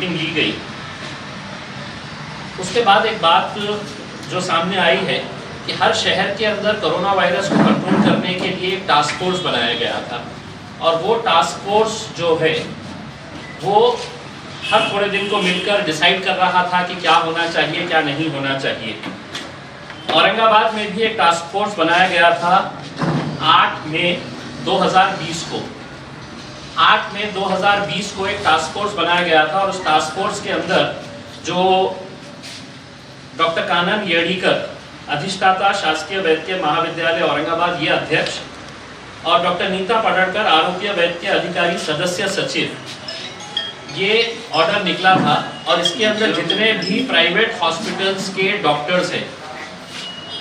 Meeting ली गई, उसके बाद एक बात जो सामने आई है कि हर शहर के अंदर कोरोना वायरस को कंट्रोल करने के लिए एक टास्क फोर्स बनाया गया था, और वो टास्क फोर्स जो है वो हर थोड़े दिन को मिलकर डिसाइड कर रहा था कि क्या होना चाहिए क्या नहीं होना चाहिए। औरंगाबाद में भी एक टास्क फोर्स बनाया गया था 8 मई 2020 को। 8 मई 2020 को एक टास्क फोर्स बनाया गया था, और उस टास्क फोर्स के अंदर जो डॉक्टर कानन येड़ीकर अधिष्ठाता शासकीय वैद्यकीय महाविद्यालय औरंगाबाद ये अध्यक्ष, और डॉक्टर नीता पडड़कर आरोग्य वैद्य अधिकारी सदस्य सचिव, ये ऑर्डर निकला था। और इसके अंदर जितने भी प्राइवेट हॉस्पिटल्स के डॉक्टर्स हैं,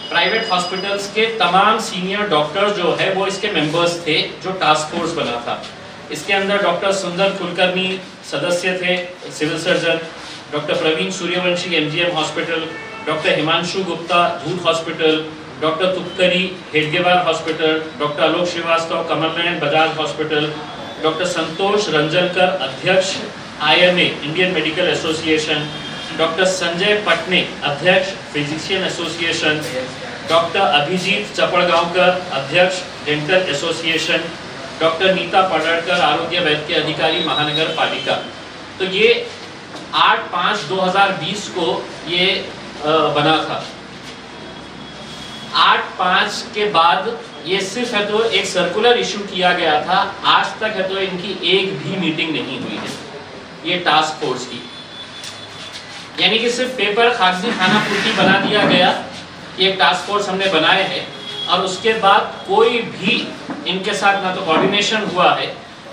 प्राइवेट हॉस्पिटल्स के तमाम सीनियर डॉक्टर्स जो है वो इसके मेंबर्स थे जो टास्क फोर्स बना था। इसके अंदर डॉक्टर सुंदर कुलकर्णी सदस्य थे, civil surgeon, doctor Praveen Suryavanshi MGM hospital, doctor Himanshu Gupta Dhoot hospital, doctor Tupkari Hedgewar hospital, doctor Alok Srivastava Kamal Nayan Bajaj hospital, doctor Santosh Ranjankar अध्यक्ष IMA Indian Medical Association, doctor Sanjay Patne अध्यक्ष physician association, doctor Abhijit Chapadgaonkar अध्यक्ष dental association, doctor Neeta Padadkar आरोग्य वैद्य अधिकारी महानगर पालिका। तो ये 8/5/2020 को ये बना था। 8/5 के बाद ये सिर्फ है तो एक सर्कुलर इशू किया गया था, आज तक है तो इनकी एक भी मीटिंग नहीं हुई है ये टास्क फोर्स की। यानी कि सिर्फ पेपर कागजी खाना पूर्ति बना दिया गया कि एक टास्क फोर्स हमने बनाए हैं, और उसके बाद कोई भी इनके साथ ना तो कोऑर्डिनेशन हुआ है।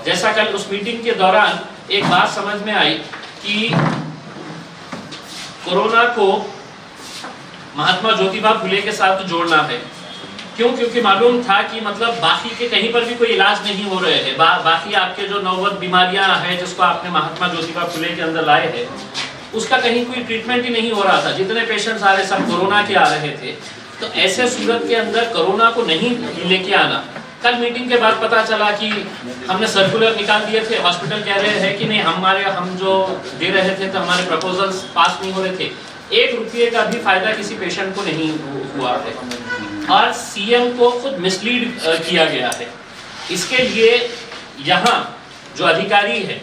जैसा कल उस मीटिंग के दौरान एक बात समझ में आई कि कोरोना को महात्मा ज्योतिबा फुले के साथ जोड़ना है। क्यों? क्योंकि मालूम था कि मतलब बाकी के कहीं पर भी कोई इलाज नहीं हो रहे हैं, बाकी आपके जो नौबत बीमारियां हैं जिसको आपने महात्मा ज्योतिबा फुले के अंदर लाए हैं, उसका कहीं कोई ट्रीटमेंट ही नहीं हो रहा था। जितने पेशेंट्स आ रहे सब कोरोना के आ रहे थे। तो ऐसे सूरत के अंदर कोरोना को नहीं लेके आना। कल मीटिंग के बाद पता चला कि हमने सर्कुलर निकाल दिए थे, हॉस्पिटल कह रहे हैं कि नहीं हम जो दे रहे थे तो हमारे प्रपोजल्स पास नहीं हो रहे थे। 1 रुपये का भी फायदा किसी पेशेंट को नहीं हुआ है, और सीएम को खुद मिसलीड किया गया है। इसके लिए यहाँ जो अधिकारी है,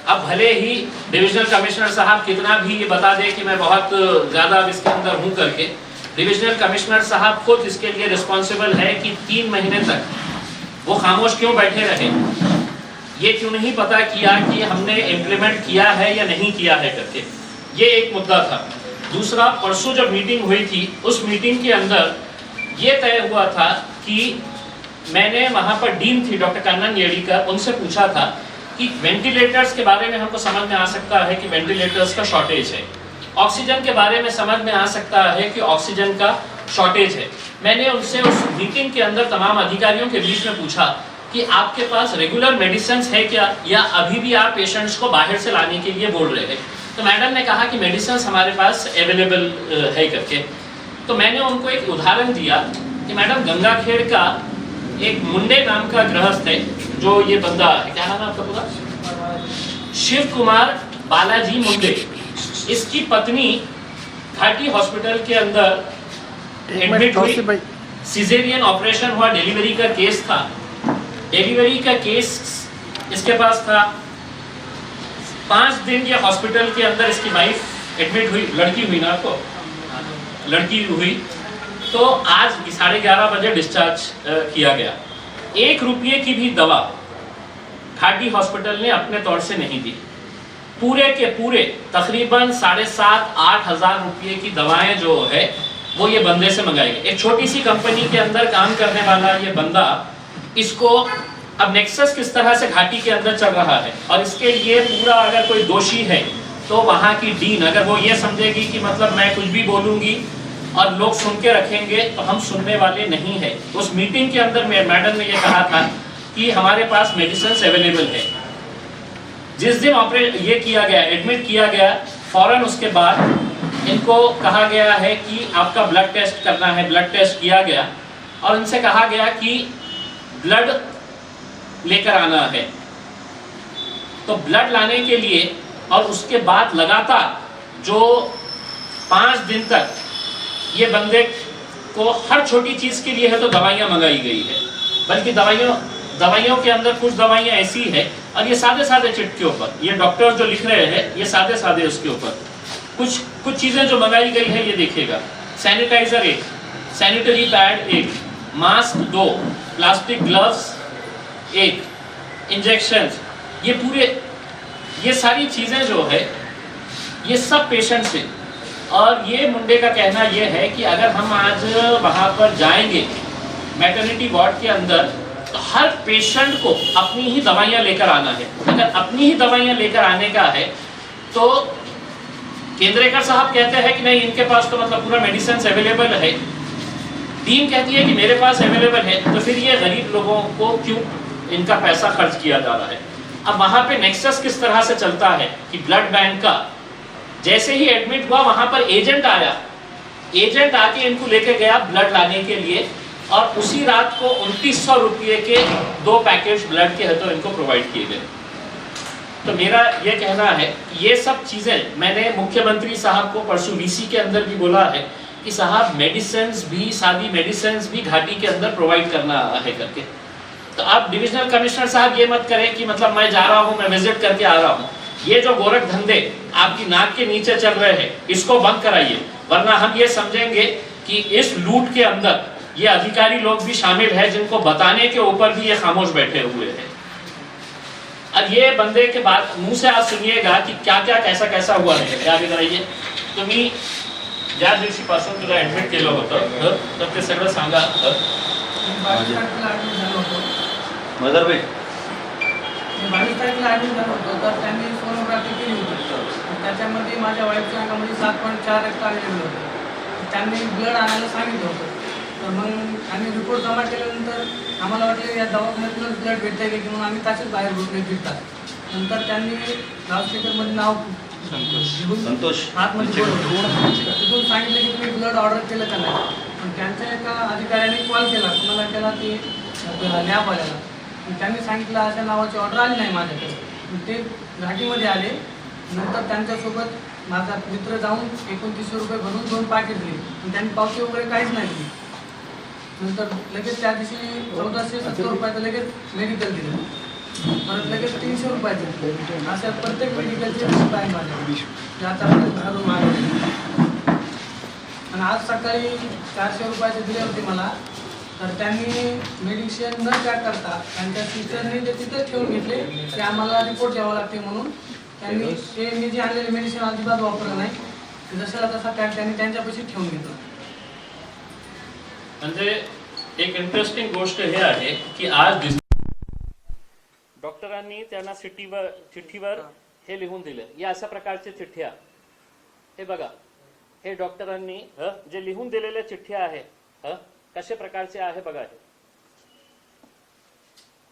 अब भले ही डिविजनल कमिश्नर साहब कितना भी ये बता दे कि मैं बहुत ज़्यादा इसके अंदर हूँ करके, डिविजनल कमिश्नर साहब खुद इसके लिए रिस्पॉन्सिबल है कि 3 महीने तक वो खामोश क्यों बैठे रहे, ये क्यों नहीं पता किया कि हमने इम्प्लीमेंट किया है या नहीं किया है करके। ये एक मुद्दा था। दूसरा, परसों जब मीटिंग हुई थी, उस मीटिंग के अंदर ये तय हुआ था कि मैंने वहाँ पर डीन थी डॉक्टर कानन येड़ीकर, उनसे पूछा था कि वेंटिलेटर्स के बारे में हमको समझ में आ सकता है कि वेंटिलेटर्स का शॉर्टेज है, ऑक्सीजन के बारे में समझ में आ सकता है कि ऑक्सीजन का शॉर्टेज है। मैंने उनसे उस मीटिंग के अंदर तमाम अधिकारियों के बीच में पूछा कि आपके पास रेगुलर मेडिसिन है क्या, या अभी भी आप पेशेंट्स को बाहर से लाने के लिए बोल रहे हैं। तो मैडम ने कहा कि मेडिसिन हमारे पास अवेलेबल है करके। तो मैंने उनको एक उदाहरण दिया कि मैडम गंगाखेड़ का एक मुंडे नाम का गृहस्थ है, जो ये बंदा है, क्या नाम है आपका पूरा? शिव कुमार बालाजी मुंडे। इसकी पत्नी घाटी हॉस्पिटल के अंदर एडमिट हुई, सिजेरियन ऑपरेशन हुआ, डिलीवरी का केस था। डिलीवरी का केस इसके पास था। 5 दिन ये हॉस्पिटल के अंदर इसकी वाइफ एडमिट हुई, लड़की हुई ना आपको, लड़की हुई। तो आज 11:30 बजे डिस्चार्ज किया गया। 1 रुपये की भी दवा घाटी हॉस्पिटल ने अपने तौर से नहीं दी। पूरे के पूरे तकरीबन 7,500-8 हज़ार रुपये की दवाएं जो है वो ये बंदे से मंगाई गई। एक छोटी सी कंपनी के अंदर काम करने वाला ये बंदा, इसको अब नेक्सस किस तरह से घाटी के अंदर चल रहा है, और इसके लिए पूरा अगर कोई दोषी है तो वहाँ की डीन अगर वो ये समझेगी कि मतलब मैं कुछ भी बोलूँगी और लोग सुन के रखेंगे, तो हम सुनने वाले नहीं है। उस मीटिंग के अंदर मैडम ने ये कहा था कि हमारे पास मेडिसिन अवेलेबल है। जिस दिन ये किया गया, एडमिट किया गया, फौरन उसके बाद इनको कहा गया है कि आपका ब्लड टेस्ट करना है। ब्लड टेस्ट किया गया और इनसे कहा गया कि ब्लड लेकर आना है। तो ब्लड लाने के लिए और उसके बाद लगातार जो 5 दिन तक ये बंदे को हर छोटी चीज के लिए है तो दवाइयां मंगाई गई है, बल्कि दवाइयों के अंदर कुछ दवाइयां ऐसी है, और ये सादे सादे चिट के ऊपर ये डॉक्टर जो लिख रहे हैं ये सादे सादे उसके ऊपर कुछ चीजें जो मंगाई गई है ये देखिएगा। Sanitizer 1, sanitary pad 1, mask 2, plastic gloves 1, injection, ये सारी चीजें जो है ये सब पेशेंट से। और ये मुंडे का कहना ये है कि अगर हम आज वहाँ पर जाएंगे मैटरनिटी वार्ड के अंदर तो हर पेशेंट को अपनी ही दवाइयाँ लेकर आना है। अगर अपनी ही दवाइयाँ लेकर आने का है तो केंद्रेकर साहब कहते हैं कि नहीं इनके पास तो मतलब पूरा मेडिसिन अवेलेबल है, टीम कहती है कि मेरे पास अवेलेबल है, तो फिर ये गरीब लोगों को क्यों इनका पैसा खर्च किया जा रहा है। अब वहाँ पे नेक्सस किस तरह से चलता है कि ब्लड बैंक का जैसे ही एडमिट हुआ वहां पर एजेंट आया, एजेंट आके इनको लेके गया ब्लड लाने के लिए, और उसी रात को 2900 रुपये के 2 पैकेज ब्लड के है तो इनको प्रोवाइड किए गए। तो मेरा ये कहना है ये सब चीजें मैंने मुख्यमंत्री साहब को परसों वीसी के अंदर भी बोला है कि साहब मेडिसिन भी, सादी मेडिसिन भी घाटी के अंदर प्रोवाइड करना है करके। तो आप डिविजनल कमिश्नर साहब ये मत करें कि मतलब मैं जा रहा हूँ, मैं विजिट करके आ रहा हूँ। ये जो गोरख धंधे आपकी नाक के नीचे चल रहे हैं इसको बंद कराइए, वरना हम ये समझेंगे कि इस लूट के अंदर ये अधिकारी लोग भी शामिल है जिनको बताने के ऊपर भी ये खामोश बैठे हुए हैं। अब ये बंदे के बाद मुंह से आज सुनिएगा कि क्या क्या कैसा कैसा हुआ है। आगे कराइए। तुम्ही ज्या दिवशीपासून तुला ऍडमिट केलं होतं तर ते सगळं सांगा। मदर भाई 22 तारखेला ॲडमिट झालं होतं, तर त्यांनी सोनोग्राफी केली होती। त्याच्यामध्ये माझ्या वाईफच्या अंगामध्ये 7.4 रक्त आलेलं होतं। त्यांनी ब्लड आणायला सांगितलं होतं। तर मग आम्ही रिपोर्ट जमा केल्यानंतर आम्हाला वाटलं या दवाखान्यातूनच ब्लड भेटतंय की म्हणून आम्ही तासच बाहेर भेटले फिरतात। नंतर त्यांनी लाऊडस्पीकरमध्ये नाव संतोष आतमध्ये तिथून सांगितलं की तुम्ही ब्लड ऑर्डर केलं का नाही। पण त्यांच्या एका अधिकाऱ्याने कॉल केला, तुम्हाला केला की लॅबवाल्याला, त्यांनी सांगितलं अशा नावाची ऑर्डर आली नाही माझ्याकडे। ते घाटीमध्ये आले, नंतर त्यांच्यासोबत माझा मित्र जाऊन 2900 रुपये भरून 2 पाकिट दिली। त्यांनी पावती वगैरे काहीच नाही दिली। नंतर लगेच त्या दिवशी 1470 रुपयाचं लगेच मेडिकल दिलं, परत लगेच 300 रुपयाचं दिलं। अशा प्रत्येक मेडिकलचे रिसिप्ट आहे माझ्याकडे, ते आतापर्यंत घालून मागवले। आणि आज सकाळी 400 रुपयाचे दिले होते मला, तर त्यांनी मेडिसिन न त्या करता त्यांच्या सिस्टरने ते तिथेच ठेवून घेतले की आम्हाला रिपोर्ट द्यावा लागते म्हणून। त्यांनी ते मी जे आणलेले मेडिसिन अजिबात वापरलं नाही, जशाला तसा पॅक त्यांनी त्यांच्यापाशी ठेवून घेतला। म्हणजे एक इंटरेस्टिंग गोष्ट हे आहे की आज डॉक्टरांनी त्यांना चिठ्ठीवर हे लिहून दिलं। या अशा प्रकारच्या चिठ्ठ्या हे बघा, हे डॉक्टरांनी जे लिहून दिलेल्या चिठ्ठ्या आहे कशा प्रकारचे आहे बघा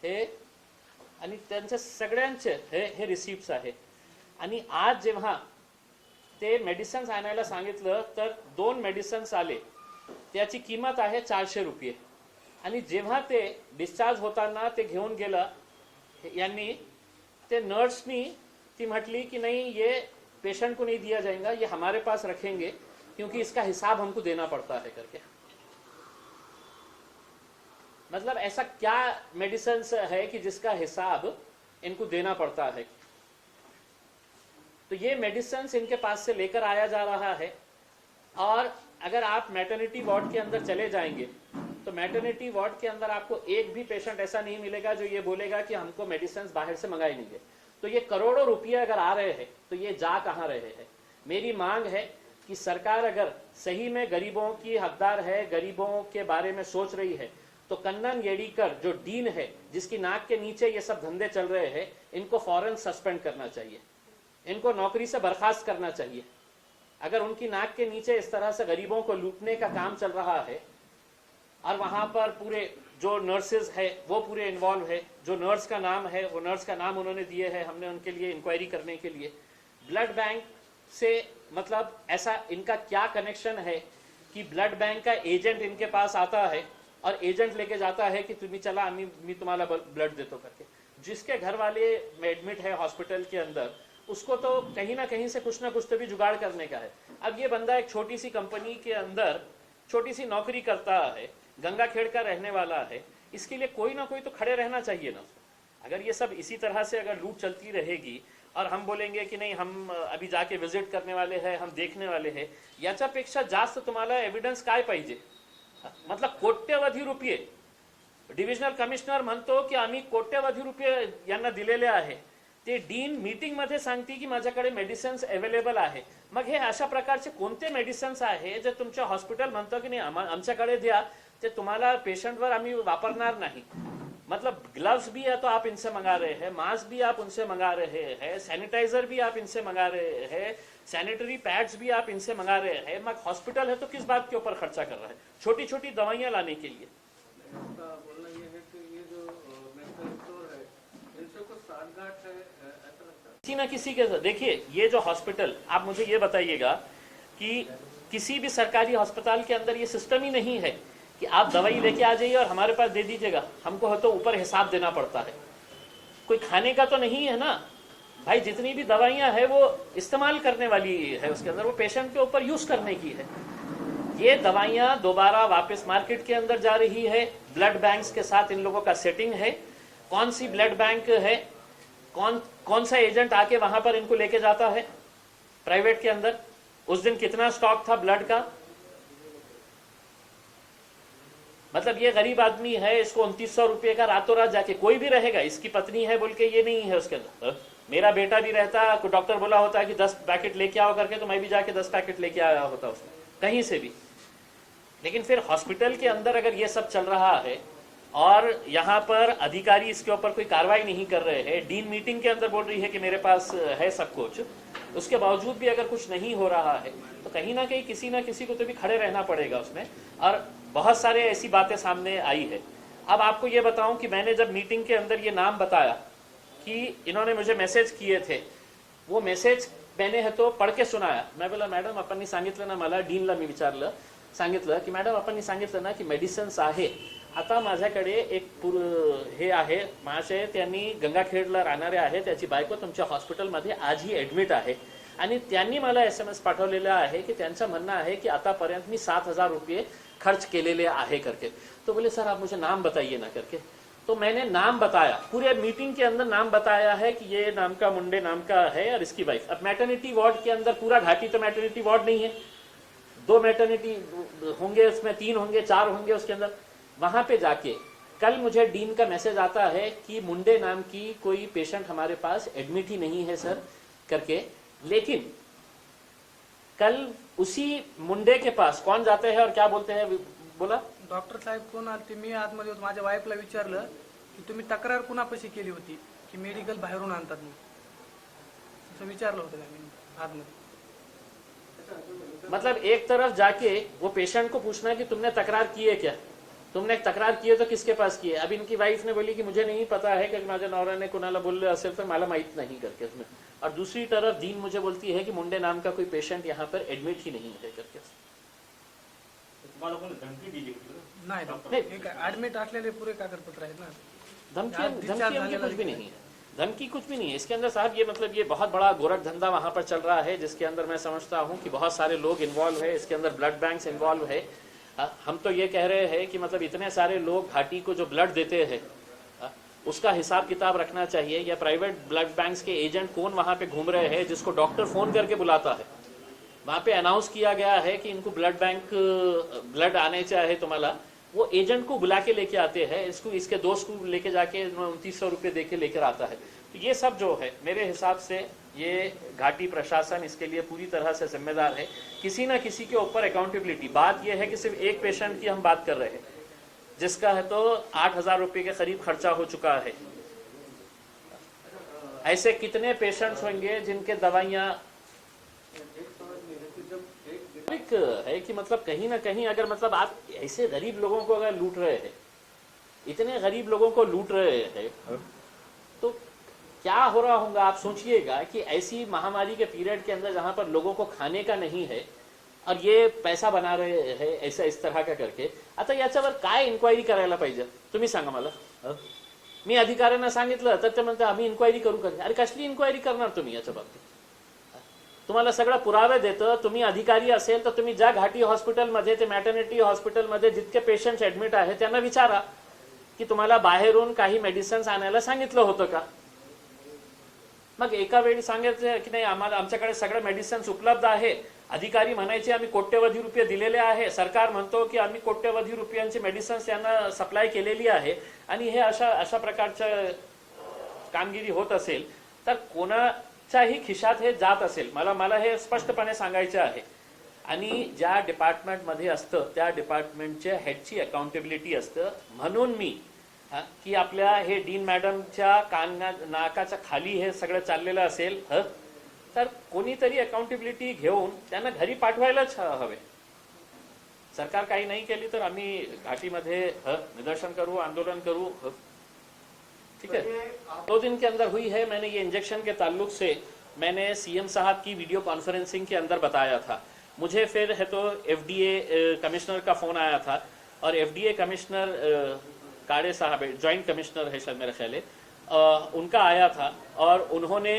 हे, आणि त्यांच्या सगळ्यांचे हे रिसिप्ट्स आहे। आणि आज जेव्हा ते मेडिसिन्स आणायला सांगितलं तर 2 मेडिसिन्स आले, त्याची किंमत आहे 400 रुपये। आणि जेव्हा ते डिस्चार्ज होताना ते घेऊन गेलं यांनी, ते नर्सनी ती म्हटली कि नहीं ये पेशेंट को नहीं दिया जाएगा, ये हमारे पास रखेंगे क्योंकि इसका हिसाब हमको देना पड़ता है करके। मतलब ऐसा क्या मेडिसिन है कि जिसका हिसाब इनको देना पड़ता है। तो ये मेडिसिन इनके पास से लेकर आया जा रहा है। और अगर आप मैटरनिटी वार्ड के अंदर चले जाएंगे तो मैटरनिटी वार्ड के अंदर आपको एक भी पेशेंट ऐसा नहीं मिलेगा जो ये बोलेगा कि हमको मेडिसिन बाहर से मंगाए नहीं है। तो ये करोड़ों रुपये अगर आ रहे हैं तो ये जा कहाँ रहे हैं। मेरी मांग है कि सरकार अगर सही में गरीबों की हकदार है, गरीबों के बारे में सोच रही है, तो कन्नन येडीकर जो डीन है जिसकी नाक के नीचे ये सब धंधे चल रहे हैं, इनको फौरन सस्पेंड करना चाहिए, इनको नौकरी से बर्खास्त करना चाहिए। अगर उनकी नाक के नीचे इस तरह से गरीबों को लूटने का काम चल रहा है और वहां पर पूरे जो नर्सेज है वो पूरे इन्वॉल्व है, जो नर्स का नाम है वो नर्स का नाम उन्होंने दिए है, हमने उनके लिए इंक्वायरी करने के लिए। ब्लड बैंक से मतलब ऐसा इनका क्या कनेक्शन है कि ब्लड बैंक का एजेंट इनके पास आता है और एजेंट लेके जाता है कि तुम्ही चला मी तुम्हाला ब्लड देतो करके। जिसके घर वाले एडमिट है हॉस्पिटल के अंदर उसको तो कहीं ना कहीं से कुछ ना कुछ तो भी जुगाड़ करने का है। अब ये बंदा एक छोटी सी कंपनी के अंदर छोटी सी नौकरी करता है, गंगाखेड़ का रहने वाला है, इसके लिए कोई ना कोई तो खड़े रहना चाहिए ना। अगर ये सब इसी तरह से अगर लूट चलती रहेगी और हम बोलेंगे की नाही हम अभी जाके विजिट करने वाले हैं, हम देखने वाले हैं, याच्यापेक्षा जास्त तुम्हाला एव्हिडन्स काय पाहिजे? मतलब कोट्यवधी रुपये डिव्हिजनल कमिशनर म्हणतो की आम्ही कोट्यवधी रुपये यांना दिलेले आहे, ते डीन मीटिंग मध्ये सांगते की माझ्याकडे मेडिसिन्स अवेलेबल आहे। मग हे अशा प्रकारचे कोणते मेडिसिन्स आहे जे तुमच्या हॉस्पिटल म्हणतो की नाही आमच्याकडे द्या, ते तुम्हाला पेशंटवर आम्ही वापरणार नाही। मतलब ग्लव्स भी है तो आप इनसे मंगा रहे हैं, मास्क भी आप उनसे मंगा रहे हैं, सैनिटाइजर भी आप इनसे मंगा रहे हैं, सैनिटरी पैड्स भी आप इनसे मंगा रहे हैं, मगर हॉस्पिटल है तो किस बात के ऊपर खर्चा कर रहा है? छोटी छोटी दवाइयां लाने के लिए। उनका बोलना ये है कि ये जो मेडिकल स्टोर है इनसे कुछ साठगांठ है, ऐसा लगता है किसी ना किसी के साथ। देखिए ये जो हॉस्पिटल, आप मुझे ये बताइएगा कि किसी भी सरकारी अस्पताल के अंदर ये सिस्टम ही नहीं है कि आप दवाई लेके आ जाइए और हमारे पास दे दीजिएगा, हमको तो ऊपर हिसाब देना पड़ता है। कोई खाने का तो नहीं है ना भाई, जितनी भी दवाइयां है वो इस्तेमाल करने वाली है, उसके अंदर वो पेशेंट के ऊपर यूज करने की है। ये दवाइयां दोबारा वापस मार्केट के अंदर जा रही है, ब्लड बैंक्स के साथ इन लोगों का सेटिंग है। कौन सी ब्लड बैंक है, कौन सा एजेंट आके वहां पर इनको लेके जाता है प्राइवेट के अंदर, उस दिन कितना स्टॉक था ब्लड का। मतलब ये गरीब आदमी है, इसको 2900 रुपये का रातों रात जाके, कोई भी रहेगा, इसकी पत्नी है बोल के ये नहीं है उसके अंदर। मेरा बेटा भी रहता, डॉक्टर बोला होता है कि 10 पैकेट लेके आओ करके, तो मैं भी जाके 10 पैकेट लेके आया होता उसमें कहीं से भी। लेकिन फिर हॉस्पिटल के अंदर अगर ये सब चल रहा है और यहाँ पर अधिकारी इसके ऊपर कोई कार्रवाई नहीं कर रहे हैं, डीन मीटिंग के अंदर बोल रही है कि मेरे पास है सब कुछ, उसके बावजूद भी अगर कुछ नहीं हो रहा है तो कहीं ना कहीं किसी ना किसी को तो भी खड़े रहना पड़ेगा उसमें। और बहुत सारे ऐसी बातें सामने आई है। अब आपको ये बताऊं कि मैंने जब मीटिंग के अंदर ये नाम बताया कि इन्होंने मुझे मैसेज किए थे, वो मैसेज मैंने है तो पढ़ के सुनाया। मैं बोला मॅडम आपण सांगितलं ना, मला डीनला मी विचारलं, सांगितलं की मॅडम आपण सांगितलं ना की मेडिसिन्स आहे, आता माझ्याकडे एक हे आहे महाशय, त्यांनी गंगाखेडला राहणारे आहे, त्याची बायको तुमच्या हॉस्पिटलमध्ये आजही ॲडमिट आहे आणि त्यांनी मला SMS पाठवलेला आहे की त्यांचं म्हणणं आहे की आतापर्यंत मी 7000 रुपये खर्च केलेले आहे करके। तो बोले सर आप मुझे नाम बताइए ना करके। तो मैंने नाम बताया, पूरे मीटिंग के अंदर नाम बताया है कि ये नाम का मुंडे नाम का है और इसकी वाइफ। अब मैटरनिटी वार्ड के अंदर पूरा घाटी तो मैटरनिटी वार्ड नहीं है, 2 मैटरनिटी होंगे, उसमें 3 होंगे, 4 होंगे उसके अंदर। वहां पे जाके कल मुझे डीन का मैसेज आता है कि मुंडे नाम की कोई पेशेंट हमारे पास एडमिट ही नहीं है सर करके। लेकिन कल उसी मुंडे के पास कौन जाते हैं और क्या बोलते हैं, बोला डॉक्टर साहेब कोण आलते, मी आतमध्ये होतो, माझ्या वाईफला विचारलं की तुम्ही तक्रार कुणापाशी केली होती की मेडिकल बाहेरून आणतात म्हणून, असं विचारलं होतं मी आतमध्ये। मतलब एक तरफ जाके वो पेशेंट को पूछना है कि तुमने तकरार की है क्या, तुमने तक्रार की है तो किसके पास की है। अब इनकी वाइफ ने बोली कि मुझे नहीं पता है कि माझ्या नवऱ्याने कुणाला बोलले असेल तर मला माहित नहीं करके उसमें। और दूसरी तरफ दीन मुझे बोलती है कि मुंडे नाम का कोई पेशेंट यहाँ पर एडमिट ही नहीं है करके। तुम्हाला कोणी धमकी दिली होती? नाही, ऍडमिट असलेले पुरे कागदपत्र आहेत ना। धमकी धमकी कुछ भी नहीं है, धमकी कुछ भी नहीं है इसके अंदर साहब। ये मतलब ये बहुत बड़ा गोरख धंधा वहाँ पर चल रहा है, जिसके अंदर मैं समझता हूँ कि बहुत सारे लोग इन्वॉल्व है, इसके अंदर ब्लड बैंक्स इन्वॉल्व है। हम तो ये कह रहे हैं कि मतलब इतने सारे लोग घाटी को जो ब्लड देते हैं उसका हिसाब किताब रखना चाहिए, या प्राइवेट ब्लड बैंक्स के एजेंट कौन वहाँ पे घूम रहे हैं, जिसको डॉक्टर फोन करके बुलाता है। वहाँ पे अनाउंस किया गया है कि इनको ब्लड बैंक ब्लड आने चाहिए तुम्हारा, वो एजेंट को बुला के लेके आते हैं, इसको इसके दोस्त को लेके जाके 2900 रुपये दे के लेकर आता है। तो ये सब जो है मेरे हिसाब से ये घाटी प्रशासन इसके लिए पूरी तरह से जिम्मेदार है, किसी ना किसी के ऊपर अकाउंटेबिलिटी। बात यह है कि सिर्फ एक पेशेंट की हम बात कर रहे हैं जिसका है तो 8000 रुपये के करीब खर्चा हो चुका है। ऐसे कितने पेशेंट्स होंगे जिनके दवाइयाँ है कि मतलब कहीं ना कहीं अगर मतलब आप ऐसे गरीब लोगों को अगर लूट रहे हैं, इतने गरीब लोगों को लूट रहे हैं, तो क्या हो रहा होगा। आप सोचिएगा कि ऐसी महामारी के पीरियड के अंदर जहां पर लोगों को खाने का नहीं है और ये पैसा बना रहे हैं ऐसा इस तरह का करके, आता याच्यावर काय इन्क्वायरी करायला पाहिजे तुम्ही सांगा मला। मी अधिकाऱ्यांना सांगितलं तर ते म्हणतात आम्ही इन्क्वायरी करू का. अरे कसली इन्क्वायरी करणार तुम्ही याच्या बाबतीत. तुम्हाला सगळं पुरावे देतं. तुम्ही अधिकारी असेल तर तुम्ही ज्या घाटी हॉस्पिटलमध्ये ते मॅटर्निटी हॉस्पिटलमध्ये जितके पेशंट्स ऍडमिट आहेत त्यांना विचारा की तुम्हाला बाहेरून काही मेडिसिन्स आणायला सांगितलं होतं का. मग एका वेळी सांगायचं की नाही आम्हाला आमच्याकडे सगळे मेडिसिन्स उपलब्ध आहे. अधिकारी म्हणायचे आम्ही कोट्यवधी रुपये दिलेले आहे. सरकार म्हणतो की आम्ही कोट्यवधी रुपयांची मेडिसिन्स त्यांना सप्लाय केलेली आहे. आणि हे अशा प्रकारचं कामगिरी होत असेल तर कोणाच्याही खिशात हे जात असेल. मला हे स्पष्टपणे सांगायचे आहे. आणि ज्या डिपार्टमेंटमध्ये असतं त्या डिपार्टमेंटच्या हेडची अकाउंटेबिलिटी असतं. म्हणून मी की आपल्या हे डीन मॅडमच्या नाकाच्या खाली हे सगळं चाललेलं असेल तर कोणीतरी अकाउंटेबिलिटी घेऊन त्यांना घरी पाठवायलाच हवे. सरकार काही नहीं केली तर आम्ही घाटीमध्ये निदर्शन करू, आंदोलन करू. ठीक है. 2 दिन के अंदर हुई है. मैंने ये इंजेक्शन के ताल्लुक से मैंने सीएम साहब की वीडियो कॉन्फ्रेंसिंग के अंदर बताया था. मुझे फिर है तो एफडीए कमिश्नर का फोन आया था और एफडीए कमिश्नर काड़े साहब ज्वाइंट कमिश्नर है शायद मेरा ख्याल है, उनका आया था और उन्होंने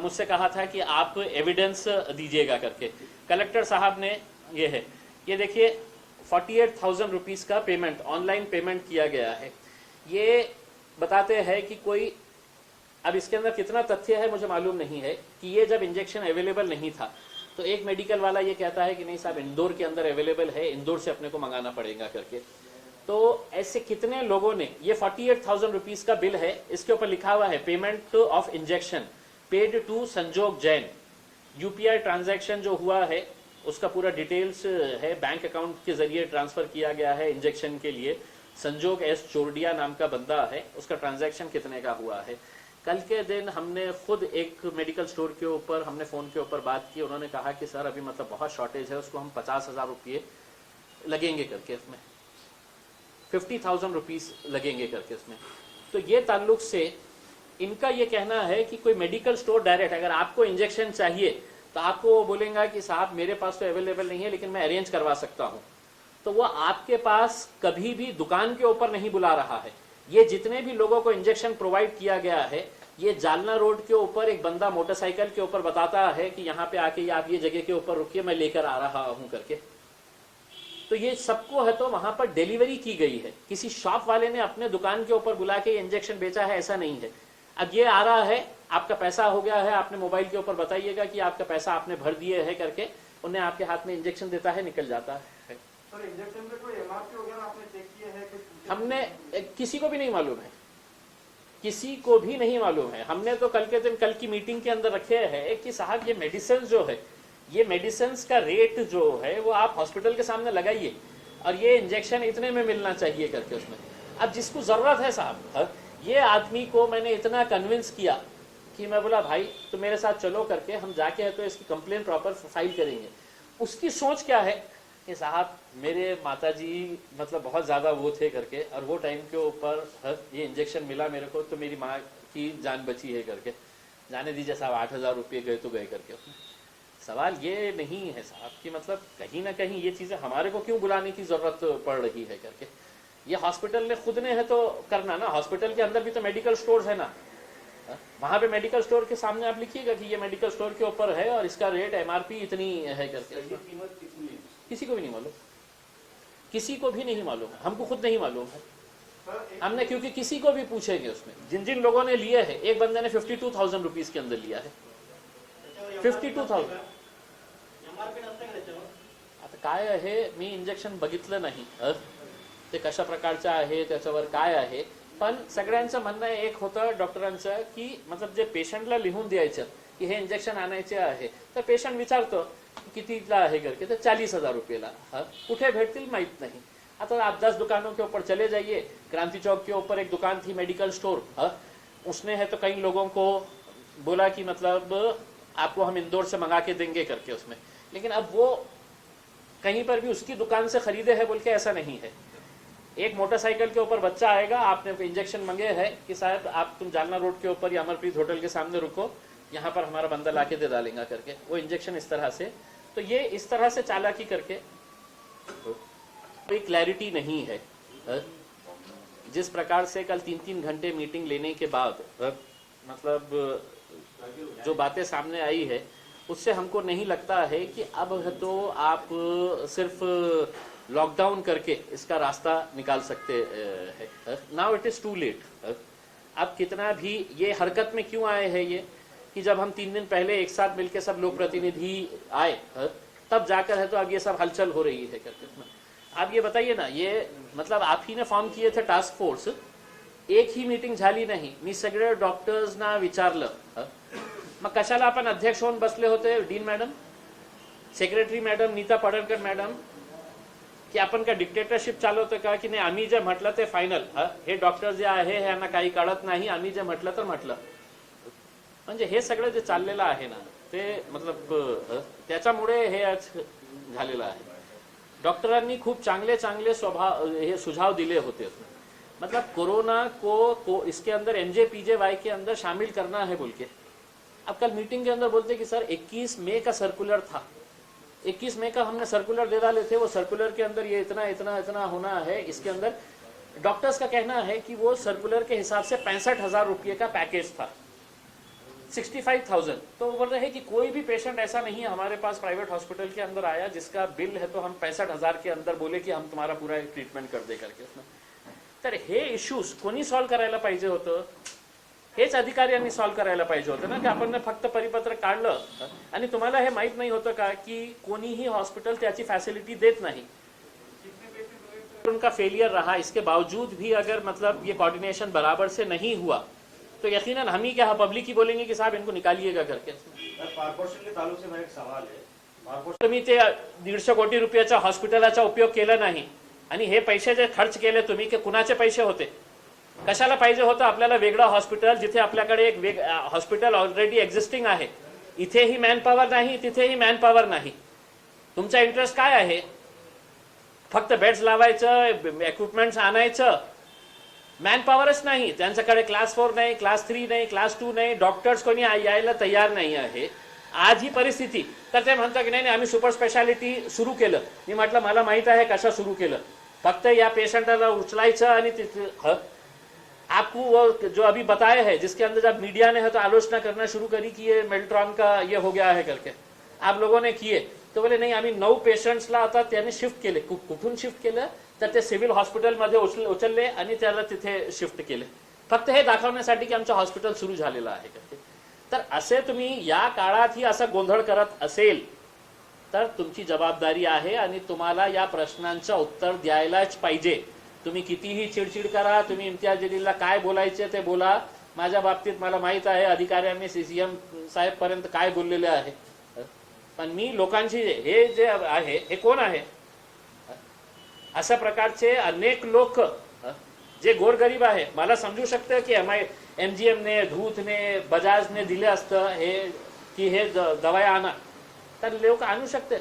मुझसे कहा था कि आप एविडेंस दीजिएगा करके. कलेक्टर साहब ने ये देखिए 48,000 रुपीज़ का पेमेंट ऑनलाइन पेमेंट किया गया है. ये बताते हैं कि कोई, अब इसके अंदर कितना तथ्य है मुझे मालूम नहीं है कि ये जब इंजेक्शन अवेलेबल नहीं था तो एक मेडिकल वाला ये कहता है कि नहीं साहब इंदौर के अंदर अवेलेबल है, इंदौर से अपने को मंगाना पड़ेगा करके. तो ऐसे कितने लोगों ने, ये 48,000 रुपीज़ का बिल है, इसके ऊपर लिखा हुआ है payment of injection paid to Sanjog Jain. UPI transaction जो हुआ है उसका पूरा डिटेल्स है. बैंक अकाउंट के जरिए ट्रांसफर किया गया है इंजेक्शन के लिए. संजोग एस चोरडिया नाम का बंदा है, उसका ट्रांजैक्शन कितने का हुआ है. कल के दिन हमने खुद एक मेडिकल स्टोर के ऊपर हमने फ़ोन के ऊपर बात की. उन्होंने कहा कि सर अभी मतलब बहुत शॉर्टेज है, उसको हम 50,000 रुपये लगेंगे करके, इसमें 50,000 रुपीज़ लगेंगे करके इसमें. तो ये ताल्लुक से इनका ये कहना है कि कोई मेडिकल स्टोर डायरेक्ट अगर आपको इंजेक्शन चाहिए तो आपको वो बोलेगा कि साहब मेरे पास तो अवेलेबल नहीं है लेकिन मैं अरेंज करवा सकता हूँ. तो वो आपके पास कभी भी दुकान के ऊपर नहीं बुला रहा है. ये जितने भी लोगों को इंजेक्शन प्रोवाइड किया गया है, ये जालना रोड के ऊपर एक बंदा मोटरसाइकिल के ऊपर बताता है कि यहाँ पे आके आप ये जगह के ऊपर रुकिए, मैं लेकर आ रहा हूँ करके. तो ये सबको है तो वहां पर डिलीवरी की गई है. किसी शॉप वाले ने अपने दुकान के ऊपर बुला के इंजेक्शन बेचा है ऐसा नहीं है. अब ये आ रहा है, आपका पैसा हो गया है, आपने मोबाइल के ऊपर बताइएगा कि आपका पैसा आपने भर दिए है करके, उन्हें आपके हाथ में इंजेक्शन देता है, निकल जाता है. सर इंजेक्शन में कोई एमआरपी वगैरह आपने चेक किया है? हमने किसी को भी नहीं मालूम है, किसी को भी नहीं मालूम है. हमने तो कल के दिन कल की मीटिंग के अंदर रखे हैं कि साहब ये मेडिसिन जो है, ये मेडिसिन का रेट जो है वो आप हॉस्पिटल के सामने लगाइए और ये इंजेक्शन इतने में मिलना चाहिए करके उसमें. अब जिसको ज़रूरत है साहब, ये आदमी को मैंने इतना कन्विंस किया कि मैं बोला भाई तो मेरे साथ चलो करके हम जाके है तो इसकी कंप्लेंट प्रॉपर फाइल करेंगे. उसकी सोच क्या है कि साहब मेरे माताजी मतलब बहुत ज़्यादा वो थे करके और वो टाइम के ऊपर ये इंजेक्शन मिला मेरे को तो मेरी माँ की जान बची है करके. जाने दीजिए साहब 8,000 रुपये गए तो गए करके. सवाल ये नहीं है साहब कि मतलब कहीं ना कहीं ये चीज़ें हमारे को क्यों बुलाने की ज़रूरत पड़ रही है करके. ये हॉस्पिटल ने खुद ने है तो करना ना. हॉस्पिटल के अंदर भी तो मेडिकल स्टोर्स है ना, वहाँ पे मेडिकल स्टोर के सामने आप लिखिएगा कि ये मेडिकल स्टोर के ऊपर है और इसका रेट एमआरपी इतनी है करके. किसी को भी नहीं मालूम, किसी को भी नहीं मालूम है. हमको खुद नहीं मालूम है. हमने क्योंकि किसी को भी पूछेंगे उसमें जिन जिन लोगों ने लिए है. एक बंदे ने 52,000 रुपीज़ के अंदर लिया है. 52,000. आता काय आहे मी इंजेक्शन बघितलं नाही ते कशा प्रकारचं आहे त्याच्यावर काय आहे. पण सगळ्यांचं म्हणणं एक होतं डॉक्टरांचं की मतलब जे पेशंटला लिहून द्यायचं की हे इंजेक्शन आणायचे आहे तर पेशंट विचारतो कितीला आहे करके तर 40,000 रुपयेला. कुठे भेटतील माहीत नाही. आता आप 10 दुकानों के ऊपर चले जाइए. क्रांति चौक के ऊपर एक दुकान थी मेडिकल स्टोर, उसने है तो कई लोगों को बोला कि मतलब आपको हम इंदौर से मंगा के देंगे करके उसमें. लेकिन अब वो कहीं पर भी उसकी दुकान से खरीदे है बोल के ऐसा नहीं है. एक मोटरसाइकिल के ऊपर बच्चा आएगा, आपने इंजेक्शन मंगे है कि साहब आप तुम जालना रोड के ऊपर या अमरप्रीत होटल के सामने रुको, यहाँ पर हमारा बंदा लाके दे डालेगा करके. वो इंजेक्शन इस तरह से, तो ये इस तरह से चालाकी करके कोई क्लैरिटी नहीं है जिस प्रकार से कल 3-3 घंटे मीटिंग लेने के बाद मतलब जो बातें सामने आई है, उससे हमको नहीं लगता है कि अब तो आप सिर्फ लॉकडाउन करके इसका रास्ता निकाल सकते हैं। Now it is too late. अब कितना भी ये हरकत में क्यों आए हैं ये कि जब हम 3 दिन पहले एक साथ मिलकर सब लोग प्रतिनिधि आए तब जाकर है तो अब ये सब हलचल हो रही है करके। आप ये बताइए ना, ये मतलब आप ही ने फॉर्म किए थे टास्क फोर्स, एक ही मीटिंग झाली नाही, मी सगळे डॉक्टर्सना विचारलं, मग कशाला आपण अध्यक्ष होऊन बसले होते dean madam, secretary madam, Neeta Padalkar madam, की आपण का डिक्टेटरशिप चालवतो का की नाही आम्ही जे म्हटलं ते फायनल, हे डॉक्टर जे आहे यांना काही कळत नाही, आम्ही जे म्हटलं तर म्हटलं. म्हणजे हे सगळं जे चाललेलं आहे ना ते मतलब त्याच्यामुळे हे आज झालेलं आहे. डॉक्टरांनी खूप चांगले चांगले हे सुझाव दिले होते, मतलब कोरोना को इसके अंदर एनजेपीजेवाई के अंदर शामिल करना है बोल के. अब कल मीटिंग के अंदर बोलते कि सर 21 मई का सर्कुलर था, 21 मई का हमने सर्कुलर दे डाले थे, वो सर्कुलर के अंदर ये इतना इतना इतना होना है. इसके अंदर डॉक्टर्स का कहना है कि वो सर्कुलर के हिसाब से 65,000 रुपये का पैकेज था, 65,000. तो बोल रहे हैं कि कोई भी पेशेंट ऐसा नहीं है हमारे पास प्राइवेट हॉस्पिटल के अंदर आया जिसका बिल है तो हम 65,000 के अंदर बोले कि हम तुम्हारा पूरा ट्रीटमेंट कर दे करके. तर हे इश्यूज कोणी सॉल्व करायला पाहिजे होतं, हेच अधिकाऱ्यांनी सॉल्व करायला पाहिजे होतं ना, की आपण फक्त परिपत्र काढलं आणि तुम्हाला हे माहित नाही होतं का की कोणीही हॉस्पिटल त्याची फॅसिलिटी देत नाही. उनका फेलियर रहा, इसके बावजूद भी अगर मतलब ये कोऑर्डिनेशन बराबर से नहीं हुआ तो यकीनन हम ही क्या पब्लिक ही बोलेंगे कि साहब इनको निकालिएगा करके. कॉर्पोरेशन के तालुक से मेरा एक सवाल है. तुम्ही ते 150 कोटी रुपयाच्या हॉस्पिटलाचा उपयोग केला नाही आणि हे पैसे जे खर्च केले तुम्ही की कुणाचे पैसे होते, कशाला पाहिजे होतं आपल्याला वेगळं हॉस्पिटल जिथे आपल्याकडे एक हॉस्पिटल ऑलरेडी एक्झिस्टिंग आहे, इथेही मॅनपॉवर नाही तिथेही मॅनपॉवर नाही. तुमचा इंटरेस्ट काय आहे, फक्त बेड्स लावायचं, इक्विपमेंट्स आणायचं, मॅनपॉवरच नाही त्यांच्याकडे. क्लास 4 नाही, क्लास 3 नाही, क्लास 2 नाही, डॉक्टर्स कोणी यायला तयार नाही आहे. आज ही परिस्थिती तर ते म्हणतात की नाही आम्ही सुपर स्पेशालिटी सुरू केलं. मी म्हटलं मला माहित आहे कशा सुरू केलं, फक्त या पेशंटला उचलायचं आणि तिथे आपको वो जो अभी बताया है जिसके अंदर जब मीडिया ने है तो आलोचना करना शुरू करी कि ये मेल्ट्रॉन का ये हो गया है करके, आप लोगों ने किए तो बोले नाही आम्ही 9 पेशंट्सला आता त्याने शिफ्ट केले. कुठून शिफ्ट केलं तर ते सिव्हिल हॉस्पिटलमध्ये उचलले आणि त्याला तिथे शिफ्ट केले, फक्त हे दाखवण्यासाठी की आमचं हॉस्पिटल सुरू झालेलं आहे करके. तर असे तुम्ही या काळातही असा गोंधळ करत असेल तर तुमची जबाबदारी आहे आणि तुम्हाला या प्रश्नांचं उत्तर द्यायलाच पाहिजे. तुम्ही कितीही चिडचिड करा, तुम्ही इम्तियाज जलीलला काय बोलायचे ते बोला. माझ्या बाबतीत मला माहित आहे अधिकाऱ्यांनी सीसीएम साहेब पर्यंत काय बोललेले आहे, पण मी लोकांची हे जे आहे हे कोण आहे, अशा प्रकारचे अनेक लोक जे गोरगरीब आहे. मला समजू शकतं की MGMने, धूतने, बजाजने दिले असतं हे की हे दवाया आणा, तर लोक आणू शकते.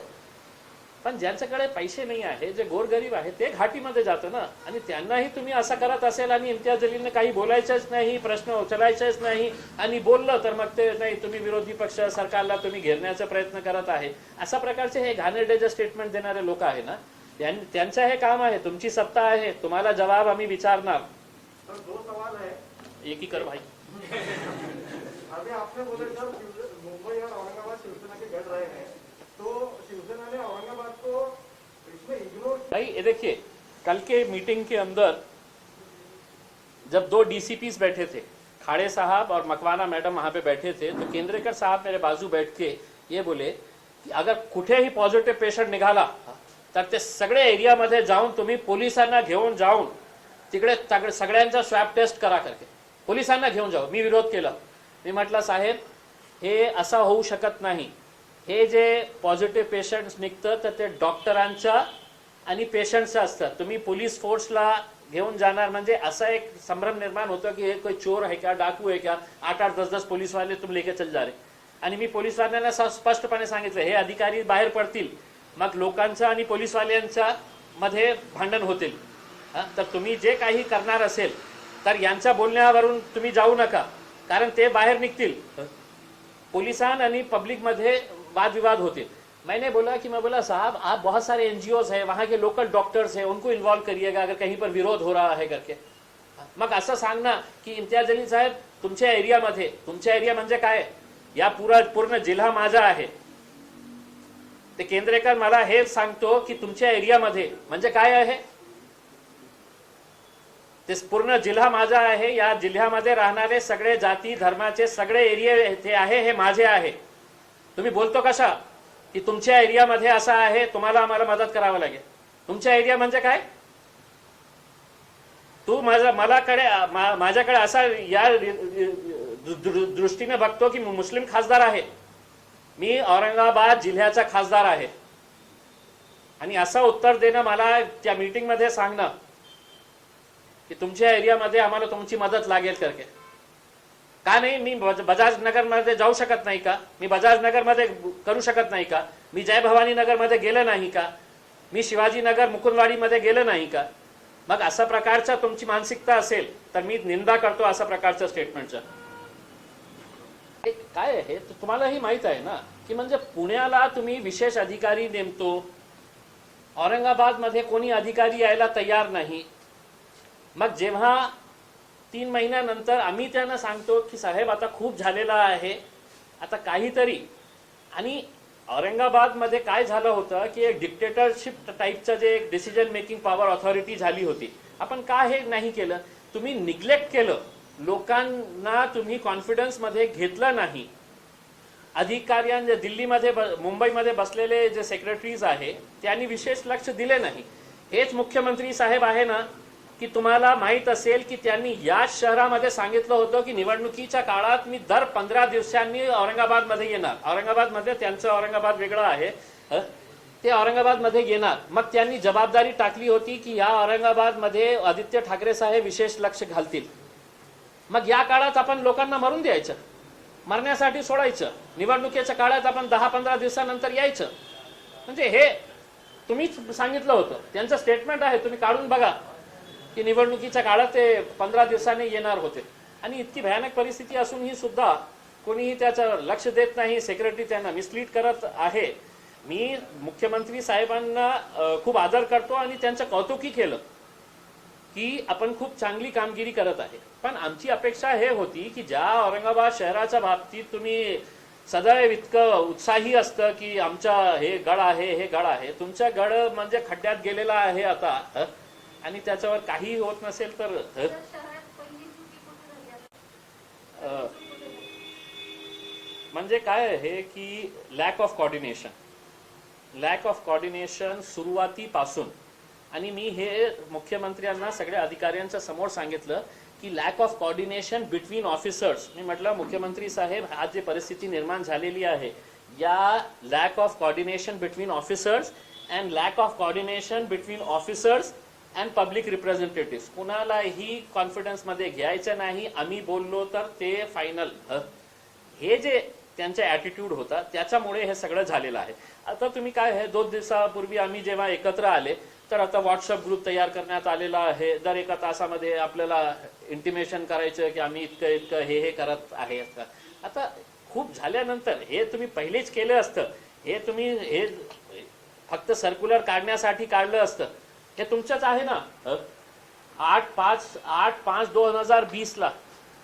पण ज्यांच्याकडे पैसे नाही आहे, जे गोरगरीब आहे ते घाटीमध्ये जातं ना. आणि त्यांनाही तुम्ही असं करत असेल आणि इम्तियाज जलीलने काही बोलायचंच नाही, प्रश्न उचलायचेच नाही आणि बोललं तर मग ते नाही तुम्ही विरोधी पक्ष सरकारला तुम्ही घेरण्याचा प्रयत्न करत आहे, अशा प्रकारचे हे घाणेरडे जे स्टेटमेंट देणारे लोक आहे ना, त्यांचं हे काम आहे. तुमची सत्ता आहे, तुम्हाला जवाब आम्ही विचारणार. सर 2 सवाल है. एक ही कर भाई. अभी आपने बोले सर मुंबई और औरंगाबाद शिवसेना के गढ़ रहे हैं, तो शिवसेना ने औरंगाबाद को इसमें इग्नोर. भाई ये देखिए, कल के मीटिंग के अंदर जब 2 DCPs बैठे थे, खाड़े साहब और मकवाना मैडम वहां पे बैठे थे, तो केंद्रेकर साहब मेरे बाजू बैठ के ये बोले की अगर कुठेही पॉझिटिव्ह पेशंट निघाला तर ते सगळे एरियामध्ये जाऊन तुम्ही पोलिसांना घेऊन जाऊन तिकडे सगळ्यांचा स्वॅब टेस्ट करा करके, पोलिसांना घेऊन जाऊ. मी विरोध केला. मी म्हटलं साहेब हे असं होऊ शकत नाही. हे जे पॉझिटिव्ह पेशंट्स निघतं तर ते डॉक्टरांच्या आणि पेशंट्सचं असतं. तुम्ही पोलीस फोर्सला घेऊन जाणार म्हणजे असा एक संभ्रम निर्माण होतो की हे कोई चोर आहे का, डाकू आहे का, 8-8, 10-10 पोलीस वाले तुम लेके चल जा रहे. आणि मी पोलीसवाल्यांना स्पष्टपणे सांगितलं हे अधिकारी बाहेर पडतील मग लोकांचं आणि पोलीसवाल्यांच्या मध्ये भांडण होतील. तर तुम्ही जे काही करणार असेल तर यांच्या बोलण्यावरून तुम्ही जाऊ नका, कारण ते बाहेर निघतील, पुलिसान आणि पब्लिक मध्ये वाद-विवाद होतील. मैंने बोला कि मैं बोला साहब आप बहुत सारे NGOs हैं, वहाँ के लोकल डॉक्टर्स हैं, उनको इन्वॉल्व करिएगा अगर कहीं पर विरोध हो रहा है करके. मग असं सांग ना की इम्तियाज अली साहेब तुमच्या एरियामध्ये, तुमच्या एरिया म्हणजे काय, या पूर्ण जिल्हा माझा आहे. ते केंद्रेकर मला हे सांगतो की तुमच्या एरियामध्ये म्हणजे काय आहे, ते पूर्ण जिल्हा माझा आहे, या जिल्ह्यामध्ये राहणारे सगळे जाती धर्माचे सगळे एरिया ते आहे, हे माझे आहे. तुम्ही बोलतो कशा की तुमच्या एरियामध्ये असं आहे, तुम्हाला आम्हाला मदत करावं लागेल. तुमच्या एरिया म्हणजे काय, तू माझ्याकडे असा या दृष्टीने बघतो की मुस्लिम खासदार आहे, मी औरंगाबाद जिल्ह्याचा खासदार आहे, आणि असं उत्तर देणं मला त्या मीटिंग मध्ये सांगणं की तुमच्या एरियामध्ये आम्हाला तुमची मदत लागेल करके, का नाही मी बजाज नगर मध्ये जाऊ शकत नाही का, मी बजाज नगर मध्ये करू शकत नाही का, मी जय भवानी नगर मध्ये गेलं नाही का, मी शिवाजी नगर मुकुंदवाडी मध्ये गेलं नाही का. मग अशा प्रकारचा तुमची मानसिकता असेल तर मी निंदा करतो अशा प्रकारचं स्टेटमेंटचं. काय आहे तुम्हालाही माहित आहे ना की म्हणजे पुण्याला तुम्ही विशेष अधिकारी नेमतो, औरंगाबाद मध्ये कोणी अधिकारी यायला तयार नाही. मग जेव्हा 3 महिन्यानंतर आम्ही त्यांना सांगतो की साहेब आता खूप झालेला आहे, आता काहीतरी, आणि औरंगाबाद मध्ये काय झालं होतं की एक डिक्टेटरशिप टाईपचं जे एक डिसिजन मेकिंग पॉवर ऑथॉरिटी झाली होती. आपण का हे नाही केलं, तुम्ही निग्लेक्ट केलं, लोकांना तुम्ही कॉन्फिडन्स मध्ये घेतलं नाही. अधिकाऱ्यांना दिल्लीमध्ये मुंबईमध्ये बसलेले जे सेक्रेटरीज आहे त्यांनी विशेष लक्ष दिले नाही. हेच मुख्यमंत्री साहेब आहे ना की तुम्हाला माहित असेल की त्यांनी या शहरामध्ये सांगितलं होतं की निवडणुकीच्या काळात मी दर 15 दिवसांनी औरंगाबाद मध्ये येणार. औरंगाबाद मध्ये त्यांचं औरंगाबाद वेगळं आहे, ते औरंगाबाद मध्ये येणार. मग त्यांनी जबाबदारी टाकली होती की या औरंगाबाद मध्ये आदित्य ठाकरे साहेब विशेष लक्ष घालतील. मग या काळात आपण लोकांना मरून द्यायचं, मरण्यासाठी सोडायचं, निवडणुकीच्या काळात आपण 10-15 दिवसानंतर यायचं. म्हणजे हे तुम्हीच सांगितलं होतं, त्यांचं स्टेटमेंट आहे, तुम्ही काढून बघा की निवडणुकीच्या काळात ते 15 दिवसांनी येणार होते. आणि इतकी भयानक परिस्थिती असूनही सुद्धा कोणीही त्याचं लक्ष देत नाही. सेक्रेटरी त्यांना मिसलीड करत आहे. मी मुख्यमंत्री साहेबांना खूप आदर करतो आणि त्यांचं कौतुकही केलं की आपण खूप चांगली कामगिरी करत आहे. पण आमची अपेक्षा हे होती की ज्या औरंगाबाद शहराच्या बाबतीत तुम्ही सदैव इतकं उत्साही असतं की आमचा हे गड आहे, हे गड आहे, तुमचा गड म्हणजे खड्ड्यात गेलेला आहे आता, आणि त्याच्यावर काही होत नसेल तर म्हणजे काय आहे की लॅक ऑफ कॉर्डिनेशन सुरुवातीपासून. आणि मी हे मुख्यमंत्र्यांना सगळ्या अधिकाऱ्यांच्या समोर सांगितलं की lack of coordination between officers. मी म्हटलं मुख्यमंत्री साहेब, आज जी परिस्थिती निर्माण झालेली आहे, या lakh of coordination between officers and lakh of coordination between officers and public representative, कुणालाही कॉन्फिडन्स मध्ये घ्यायचं नाही. आम्ही बोललो तर ते फायनल, हे जे त्यांचा ॲटिट्यूड होता त्याच्यामुळे हे सगळं झालेलं आहे. आता तुम्ही काय आहे, 2 दिवसापूर्वी आम्ही जेव्हा एकत्र आले तर आता व्हॉट्सअप ग्रुप तयार करण्यात आलेला आहे. दर एका तासामध्ये आपल्याला इंटिमेशन करायचं की आम्ही इतकं हे करत आहे. आता खूप झाल्यानंतर हे तुम्ही पहिलेच केलं असतं, हे तुम्ही हे फक्त सर्क्युलर काढण्यासाठी काढलं असतं. हे तुमचंच आहे ना, 8/5/2020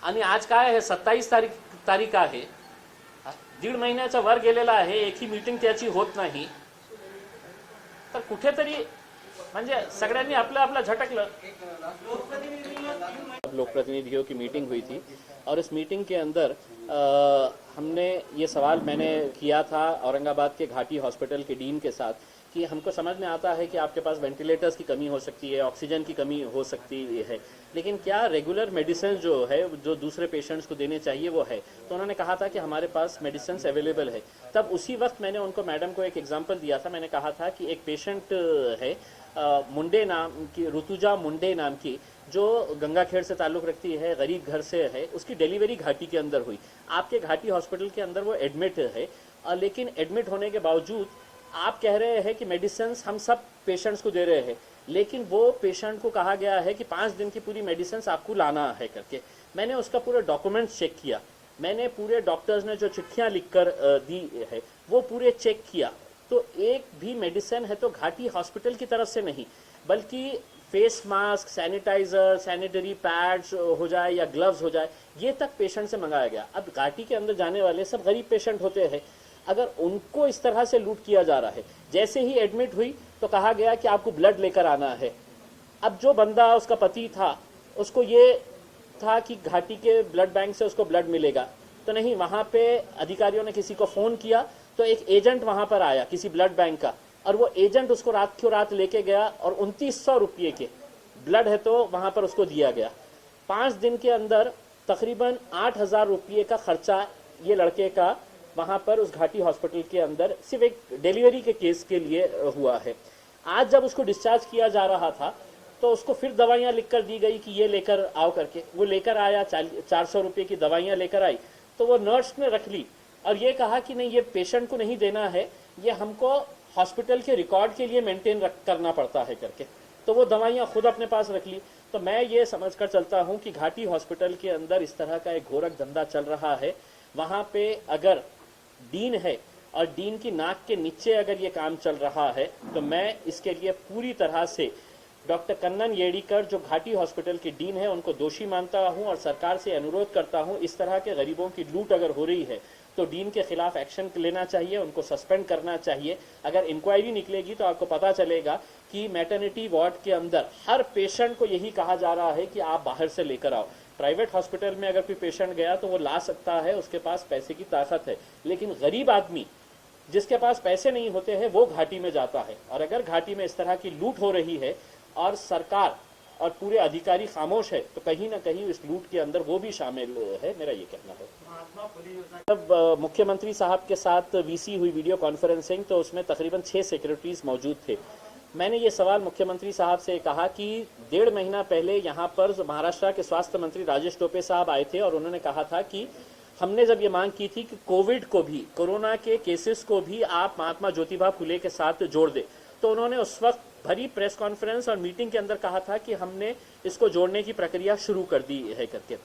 आणि आज काय आहे, 27 तारीख आहे. 1.5 महिन्याचा वर गेलेला आहे, एकही मीटिंग त्याची होत नाही. तर कुठेतरी म्हणजे सगळ्यांनी आपलं झटकलं. लोकप्रतिनिधियों की मीटिंग हुई थी और इस मीटिंग के अंदर हमने ये सवाल मैंने किया था औरंगाबाद के घाटी हॉस्पिटल के डीन के साथ कि हमको समझ में आता है कि आपके पास वेंटिलेटर्स की कमी हो सकती है, ऑक्सीजन की कमी हो सकती है, लेकिन क्या रेगुलर मेडिसिन जो है जो दूसरे पेशेंट्स को देने चाहिए वो है. तो उन्होंने कहा था कि हमारे पास मेडिसिन अवेलेबल है. तब उसी वक्त मैंने उनको, मैडम को एक एग्जांपल दिया था. मैंने कहा था कि एक पेशेंट है मुंडे नाम की, ऋतुजा मुंडे नाम की, जो गंगाखेड़ से ताल्लुक़ रखती है, गरीब घर से है. उसकी डिलीवरी घाटी के अंदर हुई. आपके घाटी हॉस्पिटल के अंदर वो एडमिट है, लेकिन एडमिट होने के बावजूद आप कह रहे हैं कि मेडिसिन हम सब पेशेंट्स को दे रहे हैं, लेकिन वो पेशेंट को कहा गया है कि 5 दिन की पूरी मेडिसिन आपको लाना है करके. मैंने उसका पूरा डॉक्यूमेंट्स चेक किया. मैंने पूरे डॉक्टर्स ने जो चिट्ठियाँ लिख कर दी है वो पूरे चेक किया. तो एक भी मेडिसिन है तो घाटी हॉस्पिटल की तरफ से नहीं, बल्कि face mask, sanitizer, sanitary pads हो जाए या ग्लव्स हो जाए, ये तक पेशेंट से मंगाया गया। अब घाटी के अंदर जाने वाले सब गरीब पेशेंट होते हैं, अगर उनको इस तरह से लूट किया जा रहा है। जैसे ही एडमिट हुई तो कहा गया कि आपको ब्लड लेकर आना है। अब जो बंदा उसका पति था, उसको ये था कि घाटी के ब्लड बैंक से उसको ब्लड मिलेगा, तो नहीं, वहाँ पे अधिकारियों ने किसी को फ़ोन किया तो एक एजेंट वहाँ पर आया किसी ब्लड बैंक का, और वो एजेंट उसको रात क्यों रात लेके गया और 2900 रुपये के ब्लड है तो वहाँ पर उसको दिया गया। 5 दिन के अंदर तकरीबन 8000 रुपये का खर्चा ये लड़के का वहाँ पर उस घाटी हॉस्पिटल के अंदर सिर्फ एक डिलीवरी के केस के लिए हुआ है। आज जब उसको डिस्चार्ज किया जा रहा था तो उसको फिर दवाइयाँ लिख कर दी गई कि ये लेकर आओ करके। वो लेकर आया, 400 रुपये की दवाइयाँ लेकर आई, तो वो नर्स ने रख ली और ये कहा कि नहीं, ये पेशेंट को नहीं देना है, ये हमको हॉस्पिटल के रिकॉर्ड के लिए मेंटेन करना पड़ता है करके। तो वो दवाइयाँ खुद अपने पास रख ली। तो मैं ये समझकर चलता हूँ कि घाटी हॉस्पिटल के अंदर इस तरह का एक घोरक धंधा चल रहा है। वहाँ पे अगर डीन है और डीन की नाक के नीचे अगर ये काम चल रहा है तो मैं इसके लिए पूरी तरह से डॉक्टर कन्नन येड़ीकर जो घाटी हॉस्पिटल के डीन है उनको दोषी मानता हूं और सरकार से अनुरोध करता हूं, इस तरह के गरीबों की लूट अगर हो रही है तो डीन के खिलाफ एक्शन लेना चाहिए, उनको सस्पेंड करना चाहिए। अगर इंक्वायरी निकलेगी तो आपको पता चलेगा कि मैटरनिटी वार्ड के अंदर हर पेशेंट को यही कहा जा रहा है कि आप बाहर से लेकर आओ। प्राइवेट हॉस्पिटल में अगर कोई पेशेंट गया तो वो ला सकता है, उसके पास पैसे की ताकत है, लेकिन गरीब आदमी जिसके पास पैसे नहीं होते हैं वो घाटी में जाता है। और अगर घाटी में इस तरह की लूट हो रही है और सरकार और पूरे अधिकारी खामोश है तो कहीं ना कहीं इस लूट के अंदर वो भी शामिल है, मेरा ये कहना है। जब मुख्यमंत्री साहब के साथ वीसी हुई वीडियो कॉन्फ्रेंसिंग तो उसमें तकरीबन 6 सेक्रेटरीज मौजूद थे। मैंने ये सवाल मुख्यमंत्री साहब से कहा कि 1.5 महीना पहले यहाँ पर महाराष्ट्र के स्वास्थ्य मंत्री राजेश टोपे साहब आए थे और उन्होंने कहा था कि हमने जब ये मांग की थी कि कोविड को भी, कोरोना के केसेस को भी आप महात्मा ज्योतिबा फुले के साथ जोड़ दे, तो उन्होंने उस वक्त भरी प्रेस कॉन्फ्रेंस और मीटिंग के अंदर कहा था कि हमने इसको जोड़ने की प्रक्रिया शुरू कर दी है करके।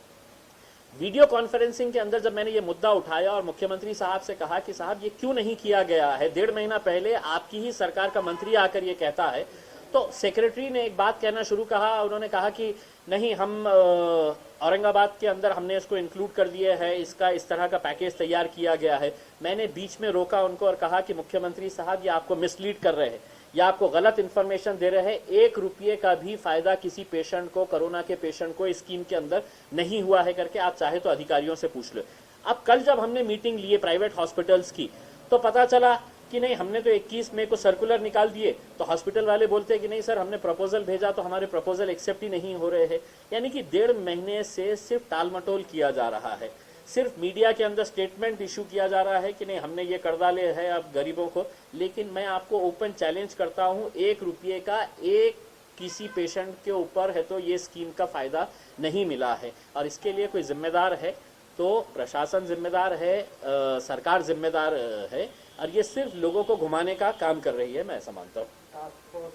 वीडियो कॉन्फ्रेंसिंग के अंदर जब मैंने ये मुद्दा उठाया और मुख्यमंत्री साहब से कहा कि साहब ये क्यों नहीं किया गया है, 1.5 महीना पहले आपकी ही सरकार का मंत्री आकर ये कहता है, तो सेक्रेटरी ने एक बात कहना शुरू कहा। उन्होंने कहा कि नहीं, हम औरंगाबाद के अंदर हमने इसको इंक्लूड कर दिया है, इसका इस तरह का पैकेज तैयार किया गया है। मैंने बीच में रोका उनको और कहा कि मुख्यमंत्री साहब ये आपको मिसलीड कर रहे हैं या आपको गलत इन्फॉर्मेशन दे रहे हैं। 1 रुपये का भी फायदा किसी पेशेंट को, कोरोना के पेशेंट को इस स्कीम के अंदर नहीं हुआ है करके आप चाहे तो अधिकारियों से पूछ लो। अब कल जब हमने मीटिंग लिए प्राइवेट हॉस्पिटल्स की तो पता चला कि नहीं, हमने तो 21 मई को सर्कुलर निकाल दिए, तो हॉस्पिटल वाले बोलते हैं कि नहीं सर, हमने प्रपोजल भेजा तो हमारे प्रपोजल एक्सेप्ट ही नहीं हो रहे हैं। यानी कि 1.5 महीने से सिर्फ टालमटोल किया जा रहा है, सिर्फ मीडिया के अंदर स्टेटमेंट इशू किया जा रहा है कि नहीं हमने ये कर डाले है अब गरीबों को। लेकिन मैं आपको ओपन चैलेंज करता हूँ, 1 रुपये का एक किसी पेशेंट के ऊपर है तो ये स्कीम का फायदा नहीं मिला है और इसके लिए कोई जिम्मेदार है तो प्रशासन जिम्मेदार है, सरकार जिम्मेदार है और ये सिर्फ लोगों को घुमाने का काम कर रही है, मैं ऐसा मानता हूँ।